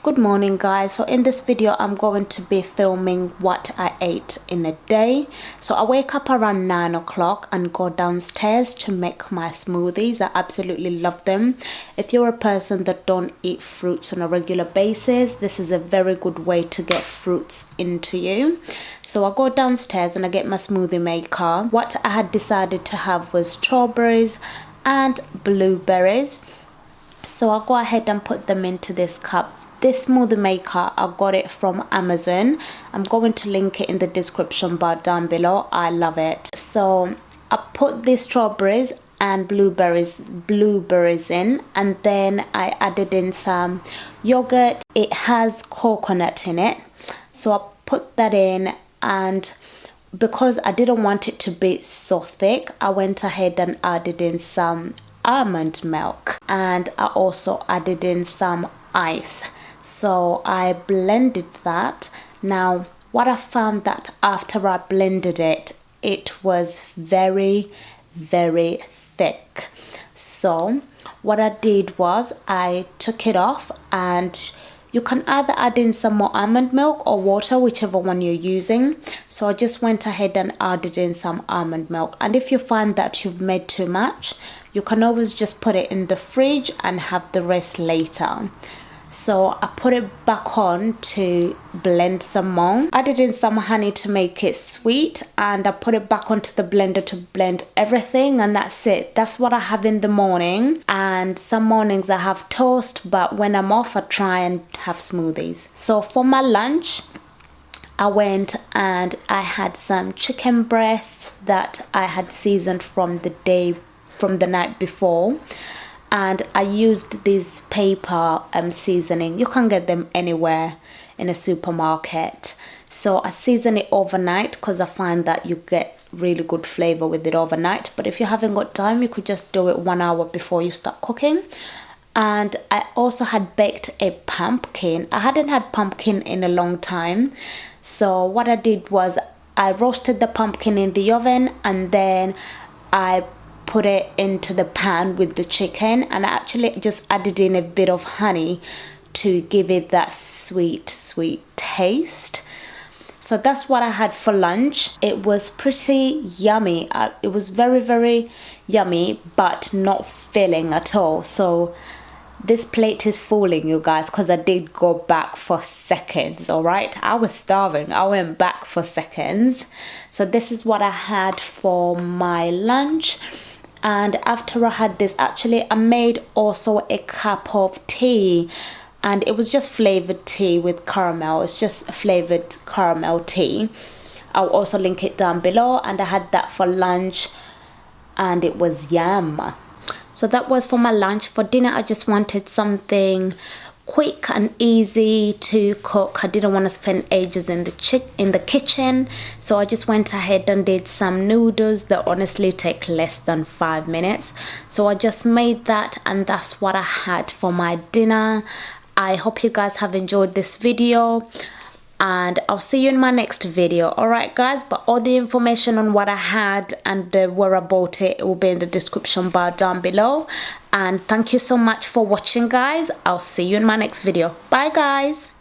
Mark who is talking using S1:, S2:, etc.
S1: Good morning guys. So in this video I'm going to be filming what I ate in a day. So I wake up around 9 o'clock and go downstairs to make my smoothies. I absolutely love them. If you're a person that don't eat fruits on a regular basis, this is a very good way to get fruits into you. So I go downstairs and I get my smoothie maker. What I had decided to have was strawberries and blueberries. So I'll go ahead and put them into this cup. This smoothie maker, I got it from Amazon. I'm going to link it in the description bar down below. I love it. So I put the strawberries and blueberries in, and then I added in some yogurt. It has coconut in it, so I put that in, and because I didn't want it to be so thick, I went ahead and added in some almond milk, and I also added in some ice. So I blended that. Now what I found that after I blended it, it was very thick. So what I did was I took it off, and you can either add in some more almond milk or water, whichever one you're using. So I just went ahead and added in some almond milk, and if you find that you've made too much, you can always just put it in the fridge and have the rest later. So I put it back on to blend some more. Added in some honey to make it sweet, and I put it back onto the blender to blend everything, and that's it. That's what I have in the morning. And some mornings I have toast, but when I'm off I try and have smoothies. So for my lunch, I went and I had some chicken breasts that I had seasoned from the night before. And I used this paper seasoning. You can get them anywhere in a supermarket. So I season it overnight because I find that you get really good flavor with it overnight. But if you haven't got time, you could just do it 1 hour before you start cooking. And I also had baked a pumpkin. I hadn't had pumpkin in a long time. So what I did was I roasted the pumpkin in the oven, and then I put it into the pan with the chicken, and I actually just added in a bit of honey to give it that sweet taste. So that's what I had for lunch. It was pretty yummy. It was very yummy, but not filling at all. So this plate is fooling you guys, because I did go back for seconds. All right, I was starving. I went back for seconds. So this is what I had for my lunch. And after I had this, actually I made also a cup of tea, and it was just flavored tea with caramel. It's just a flavored caramel tea. I'll also link it down below. And I had that for lunch, and it was yum. So that was for my lunch. For dinner, I just wanted something quick and easy to cook. I didn't want to spend ages in the kitchen, so I just went ahead and did some noodles that honestly take less than 5 minutes. So I just made that, and that's what I had for my dinner. I hope you guys have enjoyed this video, and I'll see you in my next video. Alright guys, but all the information on what I had and where I bought it will be in the description bar down below. And thank you so much for watching guys. I'll see you in my next video. Bye guys.